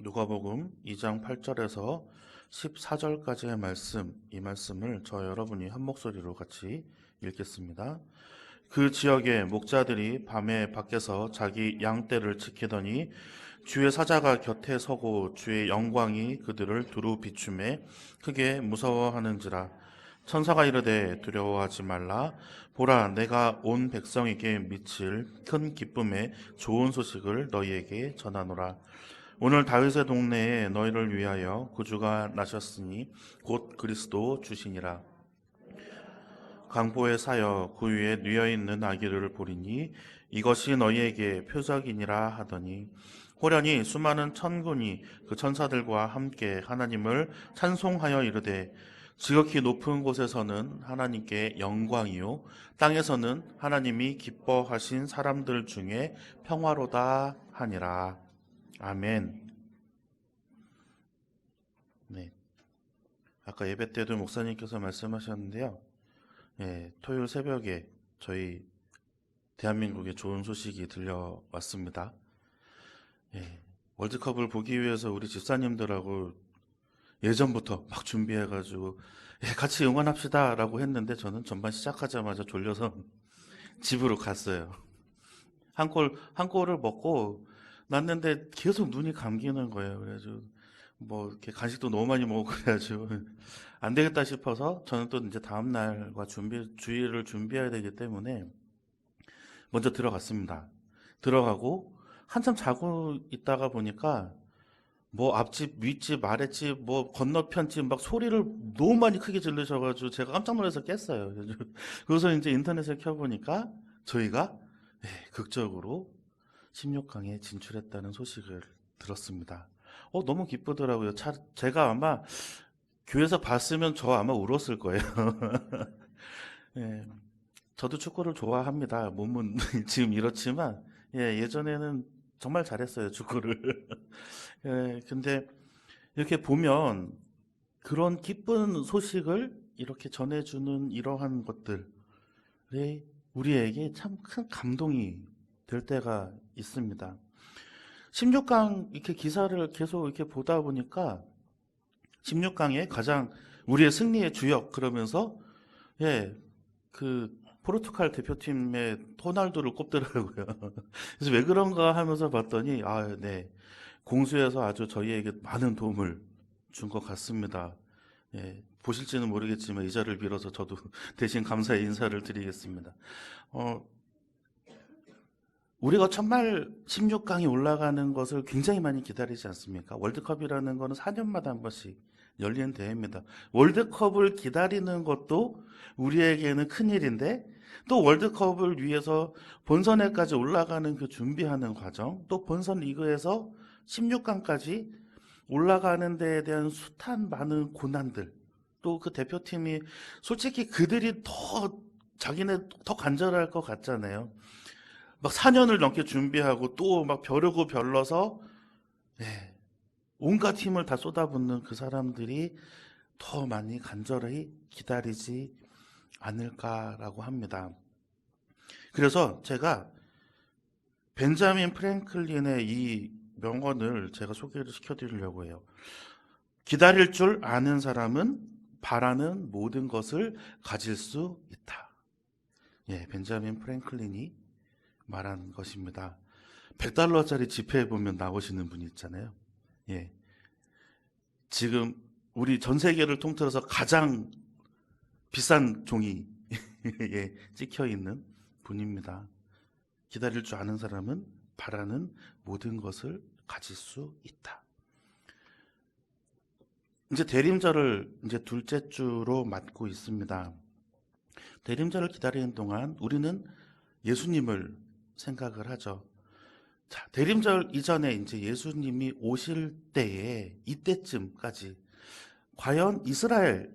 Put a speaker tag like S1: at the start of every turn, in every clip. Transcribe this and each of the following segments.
S1: 누가복음 2장 8절에서 14절까지의 말씀, 이 말씀을 저 여러분이 한 목소리로 같이 읽겠습니다. 그 지역의 목자들이 밤에 밖에서 자기 양떼를 지키더니 주의 사자가 곁에 서고 주의 영광이 그들을 두루 비추매 크게 무서워하는지라. 천사가 이르되 두려워하지 말라. 보라, 내가 온 백성에게 미칠 큰 기쁨의 좋은 소식을 너희에게 전하노라. 오늘 다윗의 동네에 너희를 위하여 구주가 나셨으니 곧 그리스도 주시니라. 강보에 사여 그 위에 뉘어있는 아기를 보리니 이것이 너희에게 표적이니라 하더니 호련히 수많은 천군이 그 천사들과 함께 하나님을 찬송하여 이르되 지극히 높은 곳에서는 하나님께 영광이요 땅에서는 하나님이 기뻐하신 사람들 중에 평화로다 하니라. 아멘. 네. 아까 예배 때도 목사님께서 말씀하셨는데요. 토요일 새벽에 저희 대한민국에 좋은 소식이 들려왔습니다. 월드컵을 보기 위해서 우리 집사님들하고 예전부터 막 준비해가지고 같이 응원합시다 라고 했는데 저는 전반 시작하자마자 졸려서 집으로 갔어요. 한 골을 먹고 났는데 계속 눈이 감기는 거예요. 그래가지고 뭐 이렇게 간식도 너무 많이 먹고 그래가지고 안 되겠다 싶어서 저는 또 이제 다음 날과 주의를 준비해야 되기 때문에 먼저 들어갔습니다. 들어가고 한참 자고 있다가 보니까 뭐 앞집, 윗집, 아랫집, 뭐 건너편집 막 소리를 너무 많이 크게 질르셔가지고 제가 깜짝 놀라서 깼어요. 그래서 이제 인터넷을 켜보니까 저희가 극적으로 16강에 진출했다는 소식을 들었습니다. 너무 기쁘더라고요. 제가 아마 교회에서 봤으면 저 아마 울었을 거예요. 저도 축구를 좋아합니다. 몸은 지금 이렇지만 예전에는 정말 잘했어요, 축구를. 근데 이렇게 보면 그런 기쁜 소식을 이렇게 전해주는 이러한 것들이 우리에게 참 큰 감동이 될 때가 있습니다. 16강 이렇게 기사를 계속 이렇게 보다 보니까 16강에 가장 우리의 승리의 주역 그러면서 그 포르투갈 대표팀의 호날두를 꼽더라고요. 그래서 왜 그런가 하면서 봤더니 공수에서 아주 저희에게 많은 도움을 준 것 같습니다. 보실지는 모르겠지만 이 자리를 빌어서 저도 대신 감사의 인사를 드리겠습니다. 우리가 정말 16강이 올라가는 것을 굉장히 많이 기다리지 않습니까? 월드컵이라는 거는 4년마다 한 번씩 열리는 대회입니다. 월드컵을 기다리는 것도 우리에게는 큰일인데 또 월드컵을 위해서 본선에까지 올라가는 그 준비하는 과정, 또 본선 리그에서 16강까지 올라가는 데에 대한 숱한 많은 고난들, 또 그 대표팀이 솔직히 그들이 자기네 더 간절할 것 같잖아요. 막 4년을 넘게 준비하고 또 막 벼르고 별러서 온갖 힘을 다 쏟아붓는 그 사람들이 더 많이 간절히 기다리지 않을까라고 합니다. 그래서 제가 벤자민 프랭클린의 이 명언을 제가 소개를 시켜드리려고 해요. 기다릴 줄 아는 사람은 바라는 모든 것을 가질 수 있다. 벤자민 프랭클린이 말한 것입니다. 100달러짜리 지폐에 보면 나오시는 분이 있잖아요. 지금 우리 전 세계를 통틀어서 가장 비싼 종이 찍혀 있는 분입니다. 기다릴 줄 아는 사람은 바라는 모든 것을 가질 수 있다. 이제 대림절을 이제 둘째 주로 맞고 있습니다. 대림절을 기다리는 동안 우리는 예수님을 생각을 하죠. 자, 대림절 이전에 이제 예수님이 오실 때에 이때쯤까지 과연 이스라엘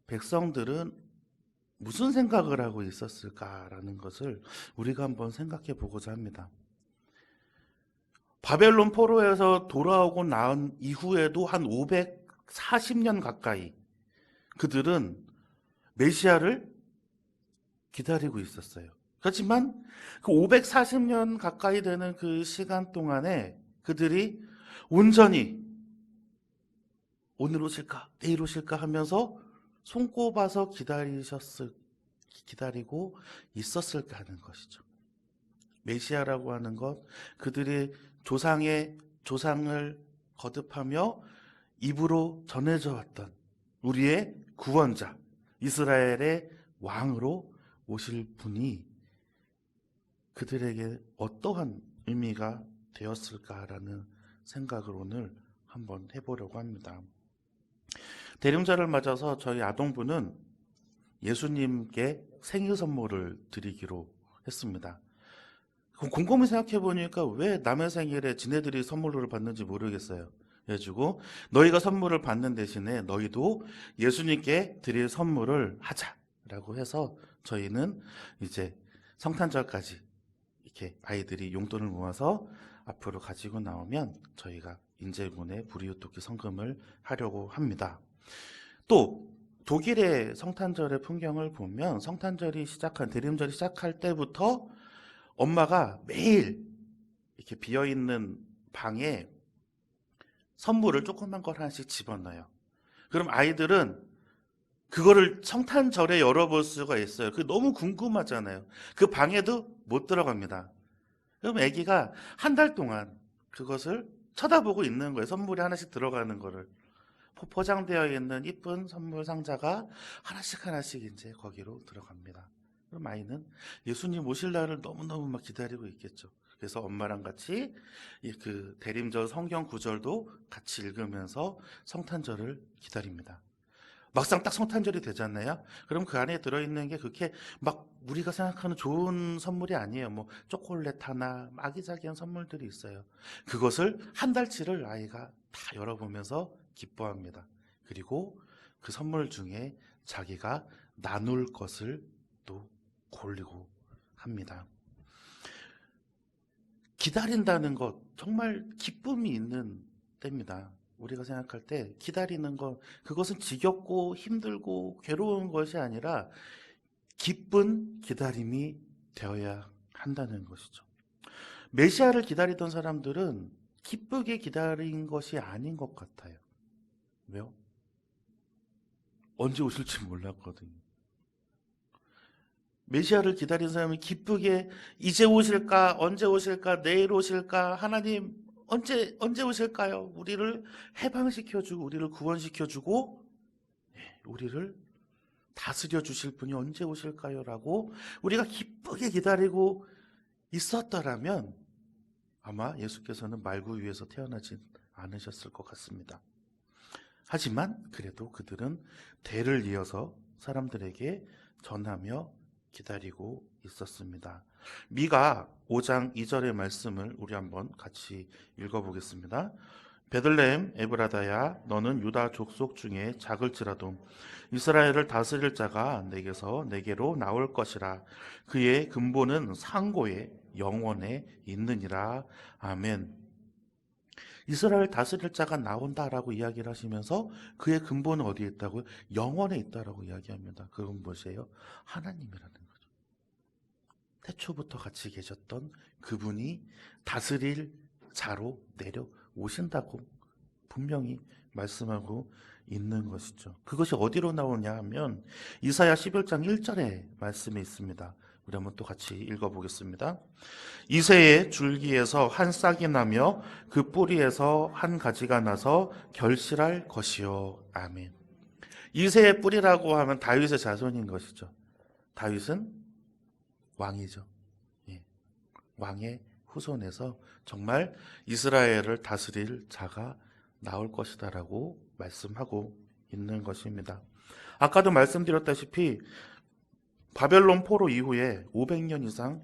S1: 백성들은 무슨 생각을 하고 있었을까라는 것을 우리가 한번 생각해 보고자 합니다. 바벨론 포로에서 돌아오고 나온 이후에도 한 540년 가까이 그들은 메시아를 기다리고 있었어요. 그렇지만 그 540년 가까이 되는 그 시간 동안에 그들이 온전히 오늘 오실까? 내일 오실까? 하면서 손꼽아서 기다리고 있었을까 하는 것이죠. 메시아라고 하는 것, 그들의 조상을 거듭하며 입으로 전해져 왔던 우리의 구원자, 이스라엘의 왕으로 오실 분이 그들에게 어떠한 의미가 되었을까라는 생각을 오늘 한번 해보려고 합니다. 대림절을 맞아서 저희 아동부는 예수님께 생일 선물을 드리기로 했습니다. 곰곰이 생각해 보니까 왜 남의 생일에 지네들이 선물을 받는지 모르겠어요. 그래가지고 너희가 선물을 받는 대신에 너희도 예수님께 드릴 선물을 하자라고 해서 저희는 이제 성탄절까지 이렇게 아이들이 용돈을 모아서 앞으로 가지고 나오면 저희가 인제군의 불이웃돕기 성금을 하려고 합니다. 또 독일의 성탄절의 풍경을 보면 대림절이 시작할 때부터 엄마가 매일 이렇게 비어있는 방에 선물을 조그만 걸 하나씩 집어넣어요. 그럼 아이들은 그거를 성탄절에 열어볼 수가 있어요. 그게 너무 궁금하잖아요. 그 방에도 못 들어갑니다. 그럼 아기가 한 달 동안 그것을 쳐다보고 있는 거예요. 선물이 하나씩 들어가는 거를. 포장되어 있는 이쁜 선물 상자가 하나씩 이제 거기로 들어갑니다. 그럼 아이는 예수님 오실 날을 너무너무 막 기다리고 있겠죠. 그래서 엄마랑 같이 그 대림절 성경 구절도 같이 읽으면서 성탄절을 기다립니다. 막상 딱 성탄절이 되잖아요. 그럼 그 안에 들어있는 게 그렇게 막 우리가 생각하는 좋은 선물이 아니에요. 뭐 초콜릿 하나, 아기자기한 선물들이 있어요. 그것을 한 달치를 아이가 다 열어보면서 기뻐합니다. 그리고 그 선물 중에 자기가 나눌 것을 또 고르고 합니다. 기다린다는 것 정말 기쁨이 있는 때입니다. 우리가 생각할 때 기다리는 것, 그것은 지겹고 힘들고 괴로운 것이 아니라 기쁜 기다림이 되어야 한다는 것이죠. 메시아를 기다리던 사람들은 기쁘게 기다린 것이 아닌 것 같아요. 왜요? 언제 오실지 몰랐거든요. 메시아를 기다린 사람이 기쁘게 이제 오실까, 언제 오실까, 내일 오실까, 하나님 언제 오실까요? 우리를 해방시켜주고 우리를 구원시켜주고 우리를 다스려 주실 분이 언제 오실까요? 라고 우리가 기쁘게 기다리고 있었더라면 아마 예수께서는 말구 위에서 태어나지 않으셨을 것 같습니다. 하지만 그래도 그들은 대를 이어서 사람들에게 전하며 기다리고 있었습니다. 미가 5장 2절의 말씀을 우리 한번 같이 읽어보겠습니다. 베들레헴 에브라다야, 너는 유다 족속 중에 작을지라도 이스라엘을 다스릴 자가 내게로 나올 것이라. 그의 근본은 상고에 영원에 있느니라. 아멘. 이스라엘 다스릴 자가 나온다라고 이야기를 하시면서 그의 근본은 어디에 있다고요? 영원에 있다라고 이야기합니다. 그건 무엇이에요? 하나님이라는 거죠. 태초부터 같이 계셨던 그분이 다스릴 자로 내려오신다고 분명히 말씀하고 있는 것이죠. 그것이 어디로 나오냐 하면 이사야 11장 1절에 말씀이 있습니다. 우리 한번 또 같이 읽어보겠습니다. 이새의 줄기에서 한 싹이 나며 그 뿌리에서 한 가지가 나서 결실할 것이요. 아멘. 이새의 뿌리라고 하면 다윗의 자손인 것이죠. 다윗은 왕이죠. 예. 왕의 후손에서 정말 이스라엘을 다스릴 자가 나올 것이다라고 말씀하고 있는 것입니다. 아까도 말씀드렸다시피 바벨론 포로 이후에 500년 이상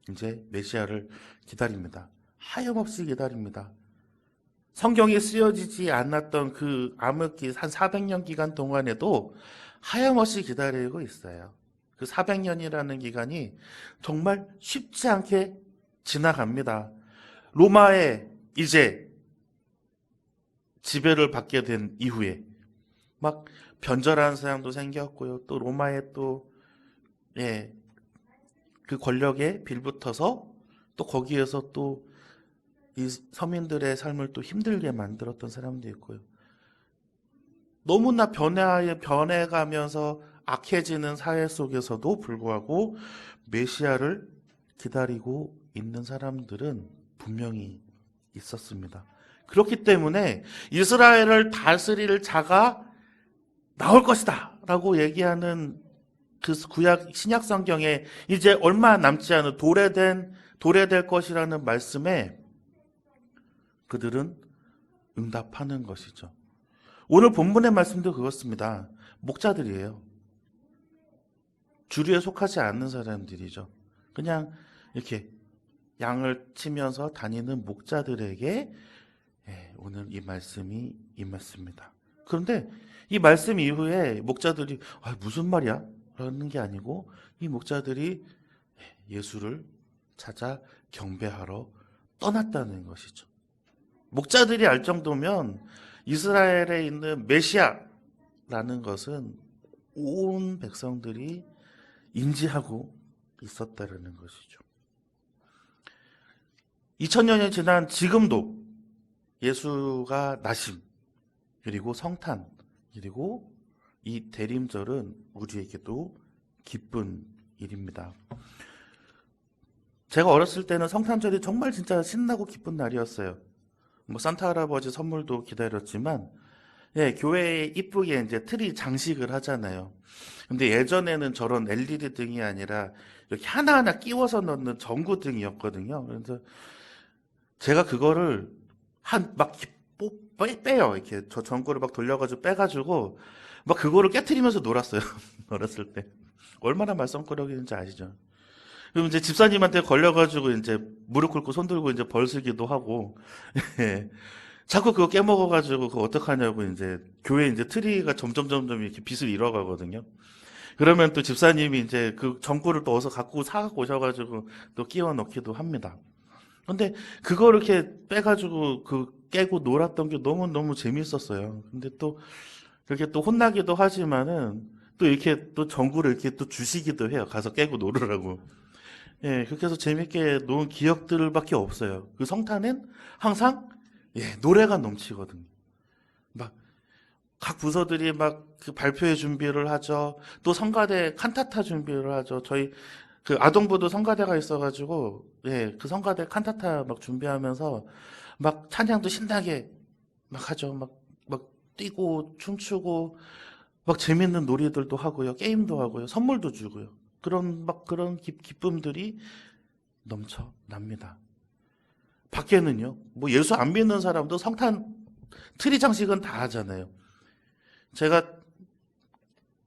S1: 이제 메시아를 기다립니다. 하염없이 기다립니다. 성경에 쓰여지지 않았던 그 암흑기 한 400년 기간 동안에도 하염없이 기다리고 있어요. 그 400년이라는 기간이 정말 쉽지 않게 지나갑니다. 로마에 이제 지배를 받게 된 이후에 막 변절하는 사람도 생겼고요. 또 로마에 또 그 권력에 빌붙어서 또 거기에서 또 이 서민들의 삶을 또 힘들게 만들었던 사람도 있고요. 너무나 변해가면서 악해지는 사회 속에서도 불구하고 메시아를 기다리고 있는 사람들은 분명히 있었습니다. 그렇기 때문에 이스라엘을 다스릴 자가 나올 것이다 라고 얘기하는 그 구약 신약 성경에 이제 얼마 남지 않은 도래될 것이라는 말씀에 그들은 응답하는 것이죠. 오늘 본문의 말씀도 그렇습니다. 목자들이에요. 주류에 속하지 않는 사람들이죠. 그냥 이렇게 양을 치면서 다니는 목자들에게 오늘 이 말씀이 임했습니다. 그런데 이 말씀 이후에 목자들이 무슨 말이야? 라는 게 아니고 이 목자들이 예수를 찾아 경배하러 떠났다는 것이죠. 목자들이 알 정도면 이스라엘에 있는 메시아라는 것은 온 백성들이 인지하고 있었다는 것이죠. 2000년이 지난 지금도 예수가 나심, 그리고 성탄, 그리고 이 대림절은 우리에게도 기쁜 일입니다. 제가 어렸을 때는 성탄절이 정말 진짜 신나고 기쁜 날이었어요. 산타 할아버지 선물도 기다렸지만, 교회에 이쁘게 이제 트리 장식을 하잖아요. 근데 예전에는 저런 LED 등이 아니라 이렇게 하나하나 끼워서 넣는 전구등이었거든요. 그래서 제가 그거를 막 빼요. 이렇게 저 전구를 막 돌려가지고 빼가지고 막 그거를 깨트리면서 놀았어요. 어렸을 때. 얼마나 말썽꾸러기인지 아시죠? 그럼 이제 집사님한테 걸려가지고 이제 무릎 꿇고 손 들고 이제 벌쓰기도 하고, 자꾸 그거 깨먹어가지고 그거 어떡하냐고 이제 교회 이제 트리가 점점 이렇게 빛을 잃어가거든요. 그러면 또 집사님이 이제 그 전구를 또 어서 사갖고 오셔가지고 또 끼워 넣기도 합니다. 근데 그거를 이렇게 빼가지고 깨고 놀았던 게 너무너무 재밌었어요. 근데 또 그렇게 또 혼나기도 하지만은 또 이렇게 또 전구를 이렇게 또 주시기도 해요. 가서 깨고 놀으라고. 그렇게 해서 재밌게 논 기억들밖에 없어요. 그 성탄엔 항상 노래가 넘치거든요. 막 각 부서들이 막 그 발표회 준비를 하죠. 또 성가대 칸타타 준비를 하죠. 저희 그 아동부도 성가대가 있어가지고 그 성가대 칸타타 막 준비하면서 막 찬양도 신나게 막 하죠. 막 뛰고 춤추고 막 재밌는 놀이들도 하고요. 게임도 하고요. 선물도 주고요. 그런 기쁨들이 넘쳐납니다. 밖에는요. 뭐 예수 안 믿는 사람도 성탄 트리 장식은 다 하잖아요. 제가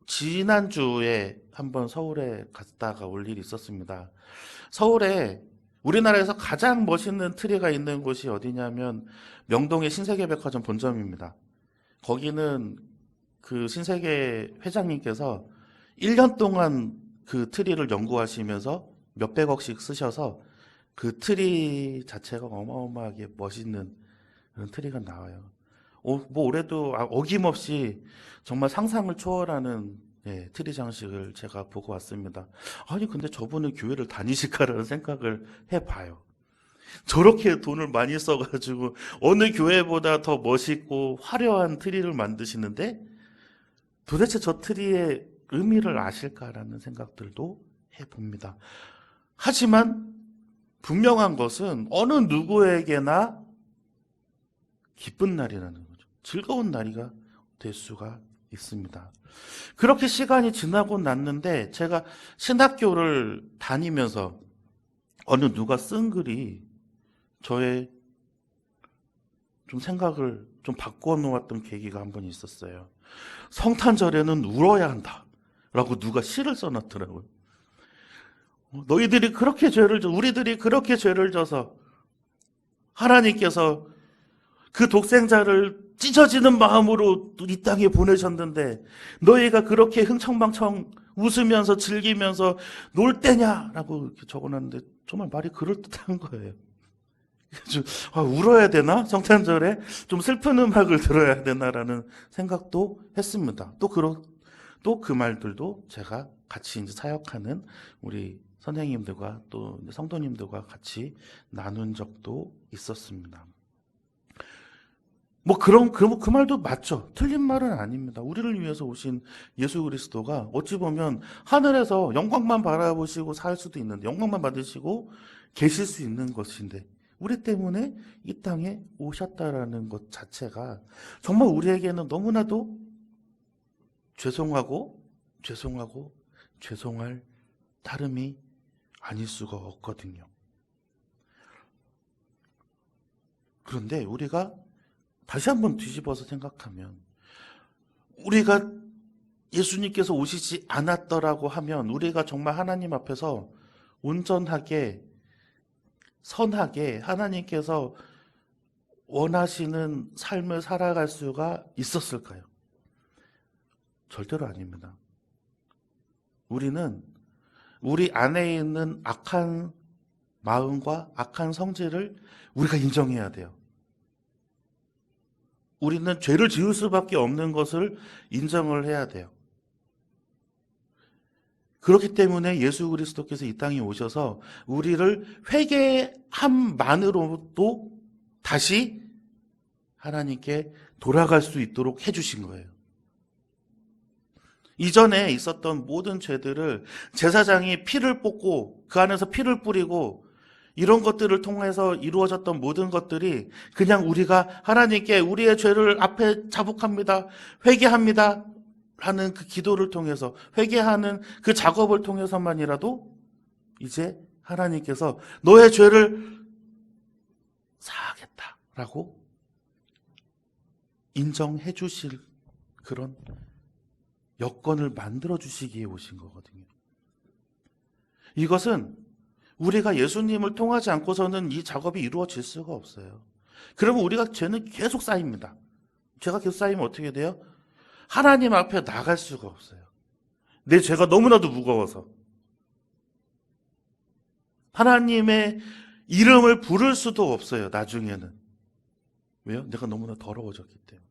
S1: 지난주에 한번 서울에 갔다가 올 일이 있었습니다. 서울에 우리나라에서 가장 멋있는 트리가 있는 곳이 어디냐면 명동의 신세계백화점 본점입니다. 거기는 그 신세계 회장님께서 1년 동안 그 트리를 연구하시면서 몇백억씩 쓰셔서 그 트리 자체가 어마어마하게 멋있는 그런 트리가 나와요. 뭐 올해도 어김없이 정말 상상을 초월하는 트리 장식을 제가 보고 왔습니다. 아니 근데 저분은 교회를 다니실까라는 생각을 해봐요. 저렇게 돈을 많이 써가지고 어느 교회보다 더 멋있고 화려한 트리를 만드시는데 도대체 저 트리의 의미를 아실까라는 생각들도 해봅니다. 하지만 분명한 것은 어느 누구에게나 기쁜 날이라는 거죠. 즐거운 날이가 될 수가 있습니다. 그렇게 시간이 지나고 났는데 제가 신학교를 다니면서 어느 누가 쓴 글이 저의 좀 생각을 좀 바꿔 놓았던 계기가 한 번 있었어요. 성탄절에는 울어야 한다 라고 누가 시를 써놨더라고요. 우리들이 그렇게 죄를 져서 하나님께서 그 독생자를 찢어지는 마음으로 이 땅에 보내셨는데 너희가 그렇게 흥청망청 웃으면서 즐기면서 놀 때냐라고 이렇게 적어놨는데 정말 말이 그럴듯한 거예요. 울어야 되나? 성탄절에 좀 슬픈 음악을 들어야 되나라는 생각도 했습니다. 또 그 말들도 제가 같이 이제 사역하는 우리 선생님들과 또 성도님들과 같이 나눈 적도 있었습니다. 그 말도 맞죠. 틀린 말은 아닙니다. 우리를 위해서 오신 예수 그리스도가 어찌 보면 하늘에서 영광만 바라보시고 살 수도 있는데, 영광만 받으시고 계실 수 있는 것인데, 우리 때문에 이 땅에 오셨다라는 것 자체가 정말 우리에게는 너무나도 죄송하고, 죄송할 따름이 아닐 수가 없거든요. 그런데 우리가 다시 한번 뒤집어서 생각하면, 우리가 예수님께서 오시지 않았더라고 하면 우리가 정말 하나님 앞에서 온전하게, 선하게 하나님께서 원하시는 삶을 살아갈 수가 있었을까요? 절대로 아닙니다. 우리는 우리 안에 있는 악한 마음과 악한 성질을 우리가 인정해야 돼요. 우리는 죄를 지을 수밖에 없는 것을 인정을 해야 돼요. 그렇기 때문에 예수 그리스도께서 이 땅에 오셔서 우리를 회개함만으로도 다시 하나님께 돌아갈 수 있도록 해주신 거예요. 이전에 있었던 모든 죄들을 제사장이 피를 뽑고 그 안에서 피를 뿌리고 이런 것들을 통해서 이루어졌던 모든 것들이 그냥 우리가 하나님께 우리의 죄를 앞에 자복합니다, 회개합니다 하는 그 기도를 통해서, 회개하는 그 작업을 통해서만이라도 이제 하나님께서 너의 죄를 사하겠다라고 인정해 주실 그런 여건을 만들어 주시기에 오신 거거든요. 이것은 우리가 예수님을 통하지 않고서는 이 작업이 이루어질 수가 없어요. 그러면 우리가 죄는 계속 쌓입니다. 죄가 계속 쌓이면 어떻게 돼요? 하나님 앞에 나갈 수가 없어요. 내 죄가 너무나도 무거워서 하나님의 이름을 부를 수도 없어요. 나중에는. 왜요? 내가 너무나 더러워졌기 때문에.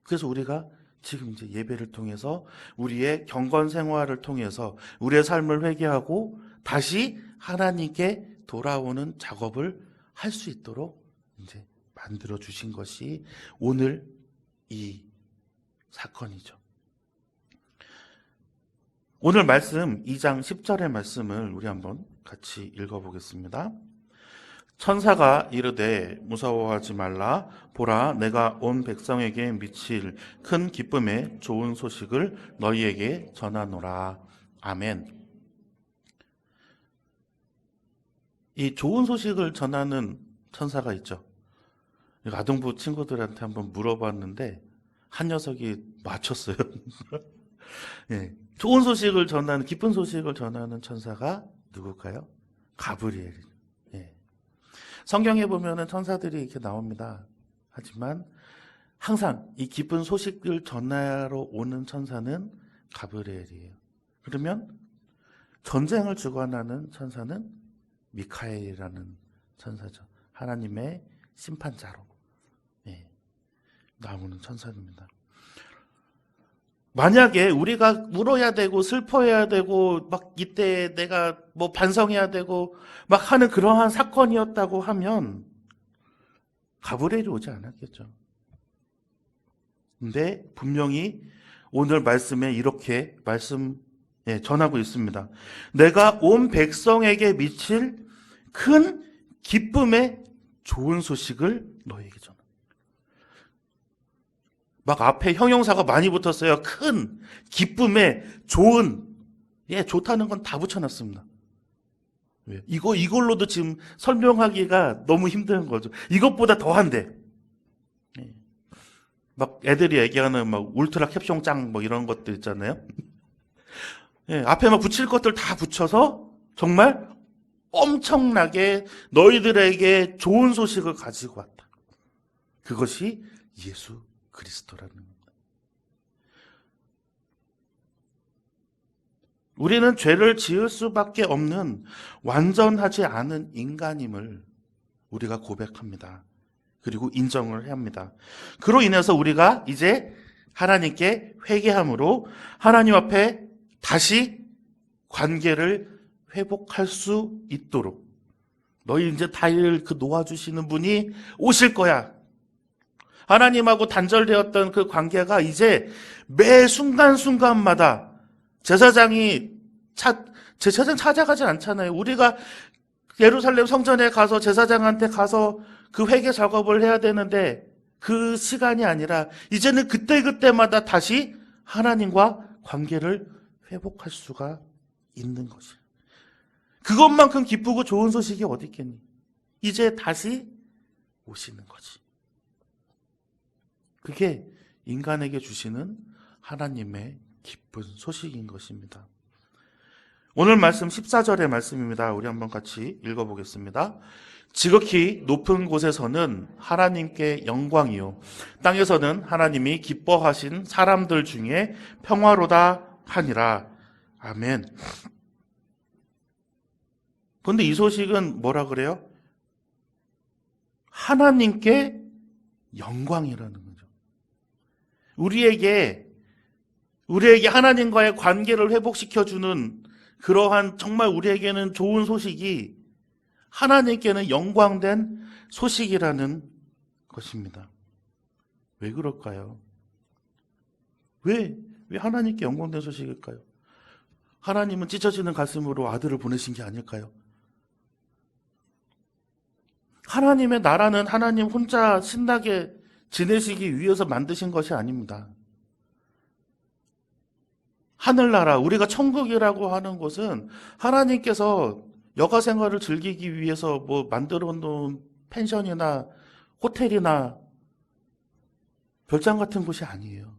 S1: 그래서 우리가 지금 이제 예배를 통해서 우리의 경건 생활을 통해서 우리의 삶을 회개하고 다시 하나님께 돌아오는 작업을 할 수 있도록 이제 만들어 주신 것이 오늘 이 사건이죠. 오늘 말씀 2장 10절의 말씀을 우리 한번 같이 읽어보겠습니다. 천사가 이르되 무서워하지 말라. 보라, 내가 온 백성에게 미칠 큰 기쁨의 좋은 소식을 너희에게 전하노라. 아멘. 이 좋은 소식을 전하는 천사가 있죠. 아동부 친구들한테 한번 물어봤는데 한 녀석이 맞췄어요. 네. 좋은 소식을 전하는, 기쁜 소식을 전하는 천사가 누굴까요? 가브리엘이죠. 네. 성경에 보면은 천사들이 이렇게 나옵니다. 하지만 항상 이 기쁜 소식을 전하러 오는 천사는 가브리엘이에요. 그러면 전쟁을 주관하는 천사는 미카엘이라는 천사죠. 하나님의 심판자로 나오는 천사입니다. 만약에 우리가 울어야 되고 슬퍼해야 되고 막 이때 내가 뭐 반성해야 되고 막 하는 그러한 사건이었다고 하면 가브리엘이 오지 않았겠죠. 근데 분명히 오늘 말씀에 이렇게 전하고 있습니다. 내가 온 백성에게 미칠 큰 기쁨의 좋은 소식을 너에게 전한다. 막 앞에 형용사가 많이 붙었어요. 큰, 기쁨의, 좋은. 좋다는 건 다 붙여놨습니다. 이걸로도 지금 설명하기가 너무 힘든 거죠. 이것보다 더한데. 막 애들이 얘기하는 막 울트라 캡숑 짱 뭐 이런 것들 있잖아요. 앞에 막 붙일 것들 다 붙여서 정말 엄청나게 너희들에게 좋은 소식을 가지고 왔다. 그것이 예수 그리스도라는 겁니다. 우리는 죄를 지을 수밖에 없는 완전하지 않은 인간임을 우리가 고백합니다. 그리고 인정을 해야 합니다. 그로 인해서 우리가 이제 하나님께 회개함으로 하나님 앞에 다시 관계를 회복할 수 있도록, 너희 이제 다일 그 놓아주시는 분이 오실 거야. 하나님하고 단절되었던 그 관계가 이제 매 순간순간마다 제사장이 제사장 찾아가지 않잖아요. 우리가 예루살렘 성전에 가서 제사장한테 가서 그 회개 작업을 해야 되는데 그 시간이 아니라 이제는 그때그때마다 다시 하나님과 관계를 회복할 수가 있는 거죠. 그것만큼 기쁘고 좋은 소식이 어디 있겠니? 이제 다시 오시는 거지. 그게 인간에게 주시는 하나님의 기쁜 소식인 것입니다. 오늘 말씀 14절의 말씀입니다. 우리 한번 같이 읽어보겠습니다. 지극히 높은 곳에서는 하나님께 영광이요 땅에서는 하나님이 기뻐하신 사람들 중에 평화로다 하니라. 아멘. 그런데 이 소식은 뭐라 그래요? 하나님께 영광이라는 거죠. 우리에게 하나님과의 관계를 회복시켜주는 그러한 정말 우리에게는 좋은 소식이 하나님께는 영광된 소식이라는 것입니다. 왜 그럴까요? 왜 하나님께 영광된 소식일까요? 하나님은 찢어지는 가슴으로 아들을 보내신 게 아닐까요? 하나님의 나라는 하나님 혼자 신나게 지내시기 위해서 만드신 것이 아닙니다. 하늘나라, 우리가 천국이라고 하는 곳은 하나님께서 여가 생활을 즐기기 위해서 만들어 놓은 펜션이나 호텔이나 별장 같은 곳이 아니에요.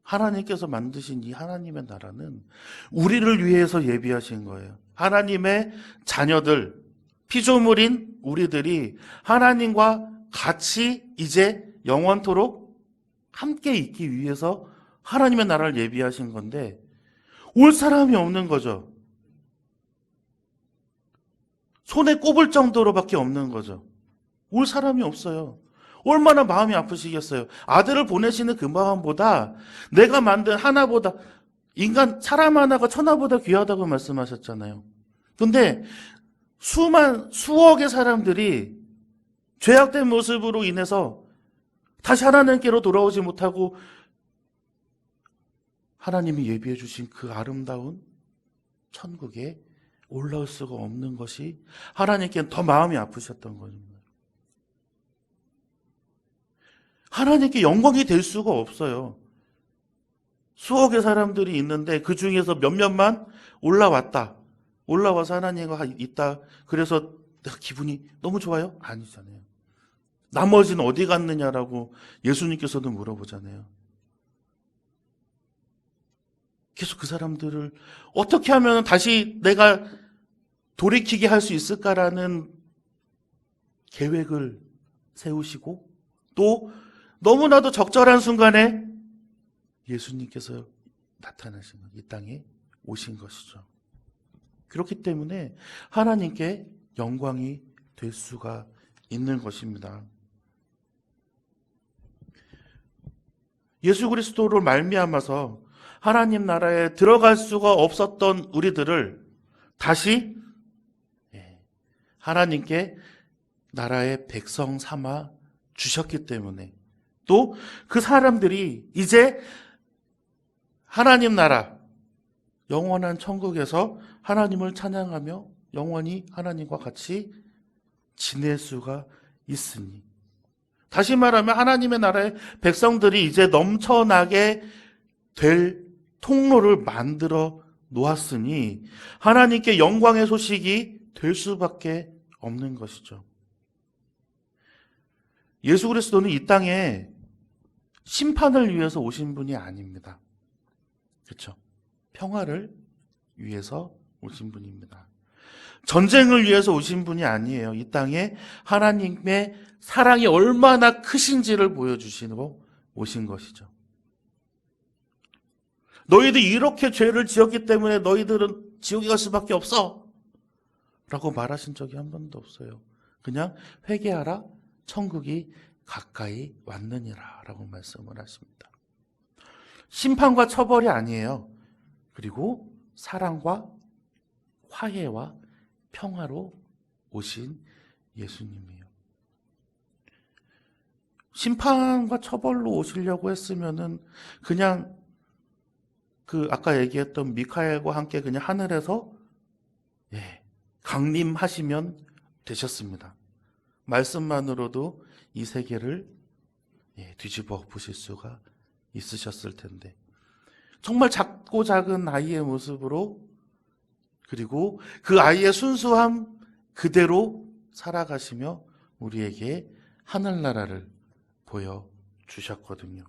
S1: 하나님께서 만드신 이 하나님의 나라는 우리를 위해서 예비하신 거예요. 하나님의 자녀들, 피조물인 우리들이 하나님과 같이 이제 영원토록 함께 있기 위해서 하나님의 나라를 예비하신 건데 올 사람이 없는 거죠. 손에 꼽을 정도로밖에 없는 거죠. 올 사람이 없어요. 얼마나 마음이 아프시겠어요. 아들을 보내시는 그 마음보다 내가 만든 하나보다 사람 하나가 천하보다 귀하다고 말씀하셨잖아요. 근데 수억의 사람들이 죄악된 모습으로 인해서 다시 하나님께로 돌아오지 못하고 하나님이 예비해 주신 그 아름다운 천국에 올라올 수가 없는 것이 하나님께는 더 마음이 아프셨던 겁니다. 하나님께 영광이 될 수가 없어요. 수억의 사람들이 있는데 그 중에서 몇몇만 올라와서 하나님과 있다. 그래서 내가 기분이 너무 좋아요? 아니잖아요. 나머지는 어디 갔느냐라고 예수님께서도 물어보잖아요. 계속 그 사람들을 어떻게 하면 다시 내가 돌이키게 할 수 있을까라는 계획을 세우시고 또 너무나도 적절한 순간에 예수님께서 나타나신 이 땅에 오신 것이죠. 그렇기 때문에 하나님께 영광이 될 수가 있는 것입니다. 예수 그리스도를 말미암아서 하나님 나라에 들어갈 수가 없었던 우리들을 다시 하나님께 나라의 백성 삼아 주셨기 때문에 또 그 사람들이 이제 하나님 나라 영원한 천국에서 하나님을 찬양하며 영원히 하나님과 같이 지낼 수가 있으니 다시 말하면 하나님의 나라의 백성들이 이제 넘쳐나게 될 통로를 만들어 놓았으니 하나님께 영광의 소식이 될 수밖에 없는 것이죠. 예수 그리스도는 이 땅에 심판을 위해서 오신 분이 아닙니다. 그렇죠? 평화를 위해서 오신 분입니다. 전쟁을 위해서 오신 분이 아니에요. 이 땅에 하나님의 사랑이 얼마나 크신지를 보여주시고 오신 것이죠. 너희들이 이렇게 죄를 지었기 때문에 너희들은 지옥에 갈 수밖에 없어 라고 말하신 적이 한 번도 없어요. 그냥 회개하라, 천국이 가까이 왔느니라 라고 말씀을 하십니다. 심판과 처벌이 아니에요. 그리고 사랑과 화해와 평화로 오신 예수님이에요. 심판과 처벌로 오시려고 했으면은 그냥 그 아까 얘기했던 미카엘과 함께 그냥 하늘에서 강림하시면 되셨습니다. 말씀만으로도 이 세계를 뒤집어 보실 수가 있으셨을 텐데 정말 작고 작은 아이의 모습으로 그리고 그 아이의 순수함 그대로 살아가시며 우리에게 하늘나라를 보여주셨거든요.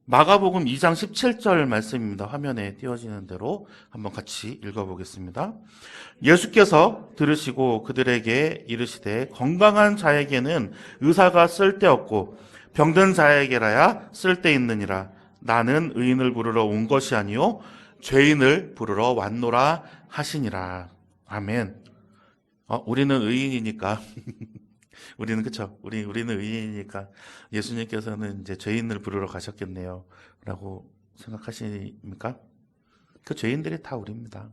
S1: 마가복음 2장 17절 말씀입니다. 화면에 띄워지는 대로 한번 같이 읽어보겠습니다. 예수께서 들으시고 그들에게 이르시되 건강한 자에게는 의사가 쓸데없고 병든 자에게라야 쓸데있느니라. 나는 의인을 부르러 온 것이 아니요 죄인을 부르러 왔노라 하시니라. 아멘. 우리는 의인이니까 우리는 의인이니까 예수님께서는 이제 죄인을 부르러 가셨겠네요. 라고 생각하십니까? 그 죄인들이 다 우리입니다.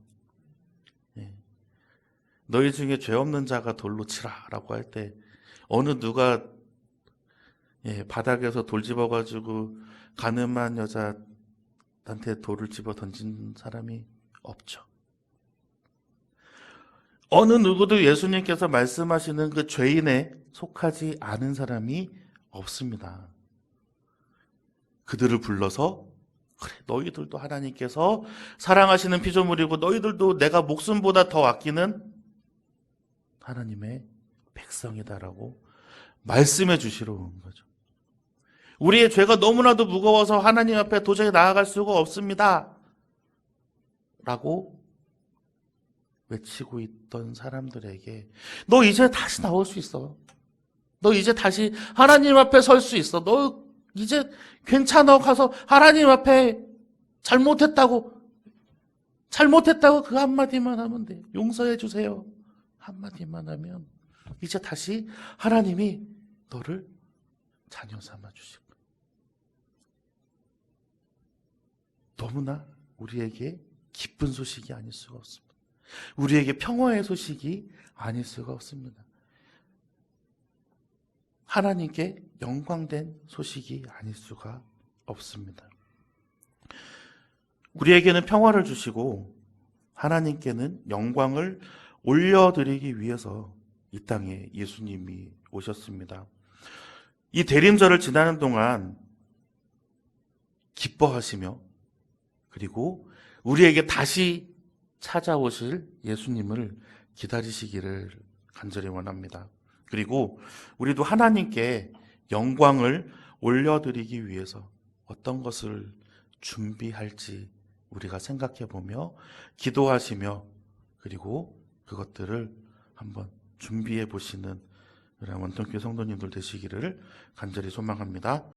S1: 너희 중에 죄 없는 자가 돌로 치라 라고 할 때 어느 누가 바닥에서 돌 집어가지고 가늠한 여자한테 돌을 집어 던진 사람이 없죠. 어느 누구도 예수님께서 말씀하시는 그 죄인에 속하지 않은 사람이 없습니다. 그들을 불러서 그래, 너희들도 하나님께서 사랑하시는 피조물이고 너희들도 내가 목숨보다 더 아끼는 하나님의 백성이다라고 말씀해 주시러 온 거죠. 우리의 죄가 너무나도 무거워서 하나님 앞에 도저히 나아갈 수가 없습니다. 라고 외치고 있던 사람들에게 너 이제 다시 나올 수 있어. 너 이제 다시 하나님 앞에 설 수 있어. 너 이제 괜찮아. 가서 하나님 앞에 잘못했다고 그 한마디만 하면 돼. 용서해 주세요. 한마디만 하면 이제 다시 하나님이 너를 자녀 삼아 주실 거야. 너무나 우리에게 기쁜 소식이 아닐 수가 없습니다. 우리에게 평화의 소식이 아닐 수가 없습니다. 하나님께 영광된 소식이 아닐 수가 없습니다. 우리에게는 평화를 주시고 하나님께는 영광을 올려드리기 위해서 이 땅에 예수님이 오셨습니다. 이 대림절을 지나는 동안 기뻐하시며 그리고 우리에게 다시 찾아오실 예수님을 기다리시기를 간절히 원합니다. 그리고 우리도 하나님께 영광을 올려드리기 위해서 어떤 것을 준비할지 우리가 생각해 보며 기도하시며 그리고 그것들을 한번 준비해 보시는 원통교회 성도님들 되시기를 간절히 소망합니다.